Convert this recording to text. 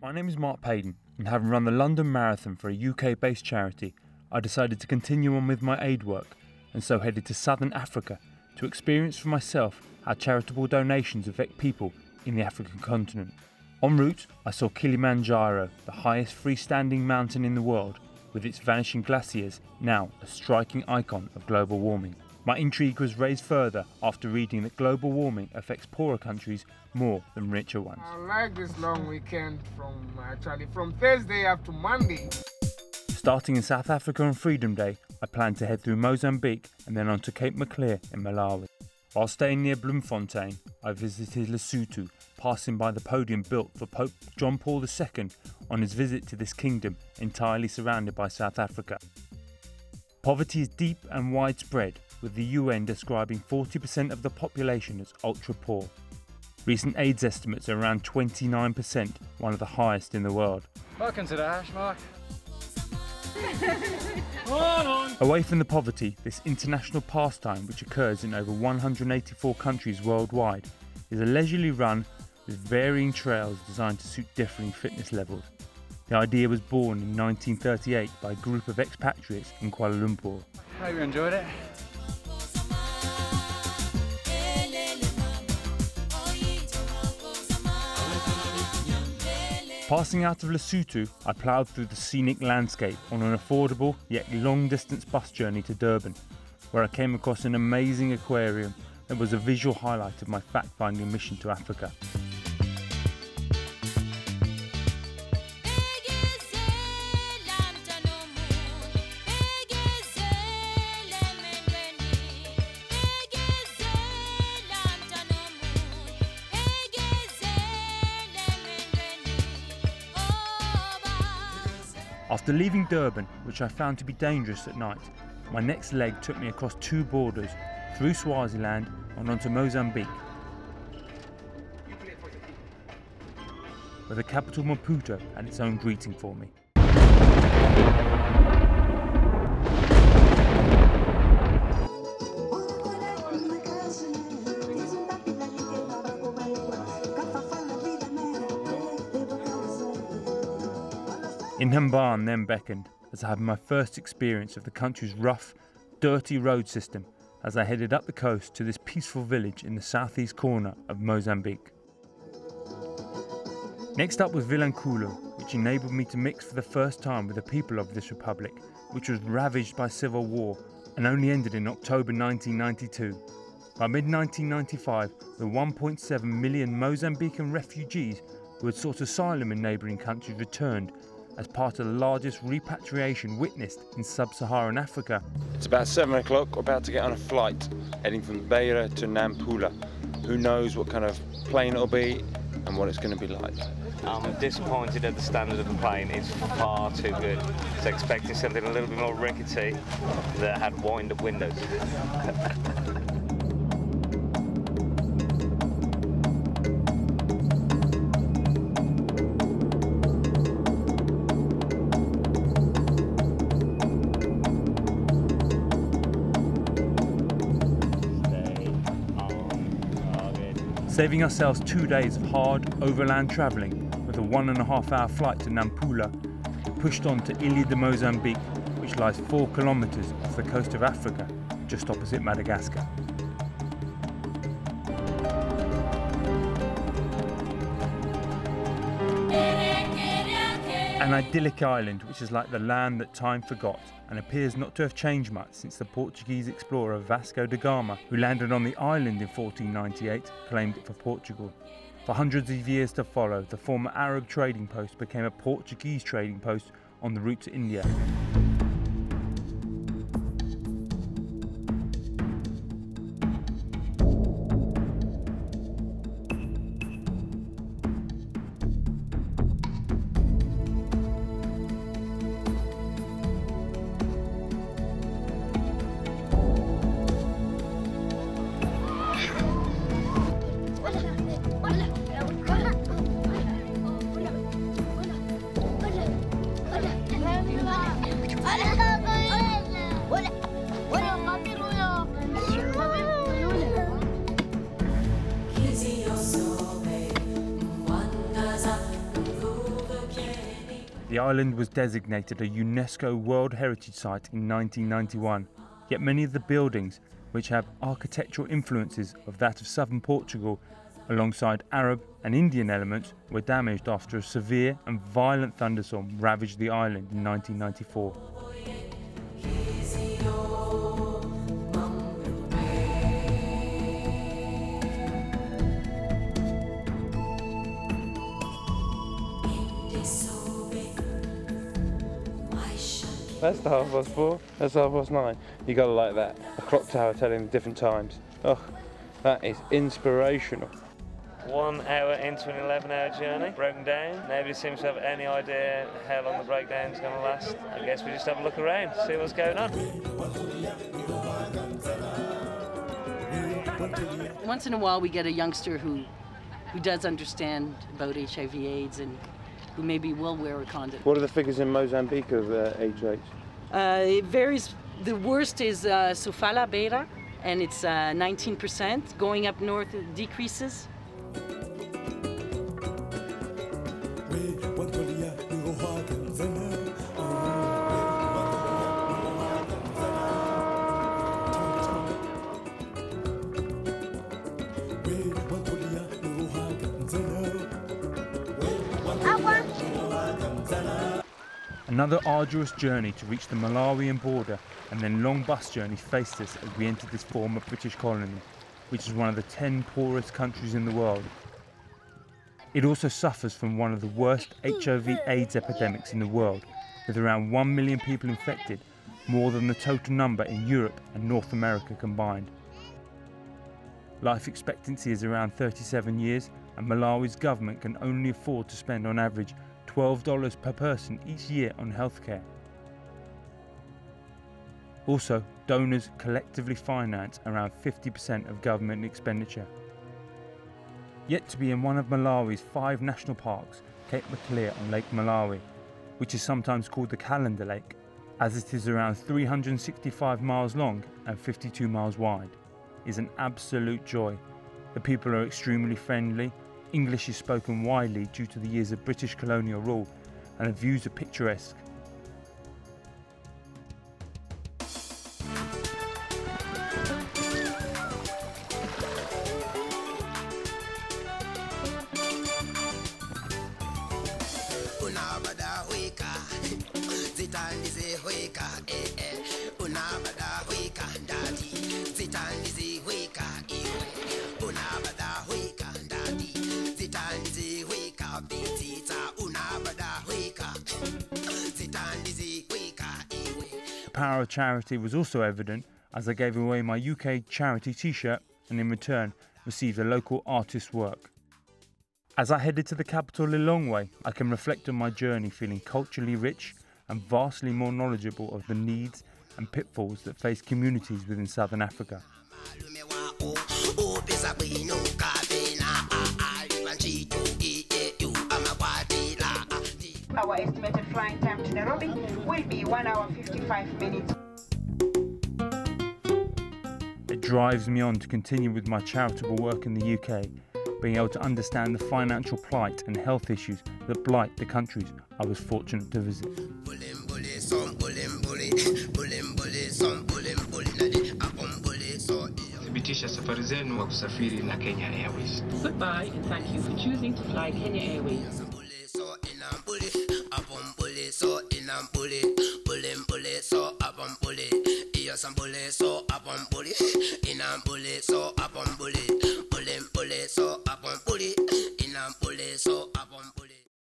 My name is Mark Payden, and having run the London Marathon for a UK-based charity, I decided to continue on with my aid work, and so headed to Southern Africa to experience for myself how charitable donations affect people in the African continent. En route, I saw Kilimanjaro, the highest freestanding mountain in the world, with its vanishing glaciers now a striking icon of global warming. My intrigue was raised further after reading that global warming affects poorer countries more than richer ones. I like this long weekend from Thursday up to Monday. Starting in South Africa on Freedom Day, I planned to head through Mozambique and then on to Cape Maclear in Malawi. While staying near Bloemfontein, I visited Lesotho, passing by the podium built for Pope John Paul II on his visit to this kingdom entirely surrounded by South Africa. Poverty is deep and widespread, with the UN describing 40% of the population as ultra poor. Recent AIDS estimates are around 29%, one of the highest in the world. Welcome to the hash mark. Away from the poverty, this international pastime, which occurs in over 184 countries worldwide, is a leisurely run with varying trails designed to suit differing fitness levels. The idea was born in 1938 by a group of expatriates in Kuala Lumpur. Hope you enjoyed it. Passing out of Lesotho, I ploughed through the scenic landscape on an affordable yet long-distance bus journey to Durban, where I came across an amazing aquarium that was a visual highlight of my fact-finding mission to Africa. After leaving Durban, which I found to be dangerous at night, my next leg took me across two borders, through Swaziland and onto Mozambique, where the capital Maputo had its own greeting for me. Inhamban then beckoned as I had my first experience of the country's rough, dirty road system as I headed up the coast to this peaceful village in the southeast corner of Mozambique. Next up was Vilankulo, which enabled me to mix for the first time with the people of this republic, which was ravaged by civil war and only ended in October 1992. By mid-1995, the 1.7 million Mozambican refugees who had sought asylum in neighbouring countries returned as part of the largest repatriation witnessed in sub-Saharan Africa. It's about 7 o'clock, we're about to get on a flight heading from Beira to Nampula. Who knows what kind of plane it'll be and what it's going to be like. I'm disappointed at the standard of the plane. It's far too good. I was expecting something a little bit more rickety that had wind-up windows. Saving ourselves 2 days of hard overland travelling with a 1.5-hour flight to Nampula, we pushed on to Ilha de Mozambique, which lies 4 kilometres off the coast of Africa, just opposite Madagascar. An idyllic island which is like the land that time forgot and appears not to have changed much since the Portuguese explorer Vasco da Gama, who landed on the island in 1498, claimed it for Portugal. For hundreds of years to follow, the former Arab trading post became a Portuguese trading post on the route to India. The island was designated a UNESCO World Heritage Site in 1991, yet many of the buildings, which have architectural influences of that of southern Portugal, alongside Arab and Indian elements, were damaged after a severe and violent thunderstorm ravaged the island in 1994. That's the 4:30, that's 9:30. You gotta like that. A clock tower telling the different times. Oh, that is inspirational. 1 hour into an 11-hour journey, broken down. Nobody seems to have any idea how long the breakdown's going to last. I guess we just have a look around, see what's going on. Once in a while we get a youngster who does understand about HIV/AIDS and who maybe will wear a condom. What are the figures in Mozambique of HIV? It varies. The worst is Sofala Beira, and it's 19%. Going up north, it decreases. Another arduous journey to reach the Malawian border and then long bus journeys faced us as we entered this former British colony, which is one of the 10 poorest countries in the world. It also suffers from one of the worst HIV/AIDS epidemics in the world, with around 1 million people infected, more than the total number in Europe and North America combined. Life expectancy is around 37 years, and Malawi's government can only afford to spend on average $12 per person each year on healthcare. Also, donors collectively finance around 50% of government expenditure. Yet to be in one of Malawi's 5 national parks, Cape Maclear on Lake Malawi, which is sometimes called the Calendar Lake, as it is around 365 miles long and 52 miles wide, is an absolute joy. The people are extremely friendly, English is spoken widely due to the years of British colonial rule, and the views are picturesque. The power of charity was also evident as I gave away my UK charity t-shirt and in return received a local artist's work. As I headed to the capital Lilongwe, I can reflect on my journey feeling culturally rich and vastly more knowledgeable of the needs and pitfalls that face communities within Southern Africa. Our estimated flying time to Nairobi will be 1 hour 55 minutes. It drives me on to continue with my charitable work in the UK, being able to understand the financial plight and health issues that blight the countries I was fortunate to visit. Thibitisha safari zenu wa kusafiri na Kenya Airways. Goodbye and thank you for choosing to fly Kenya Airways. So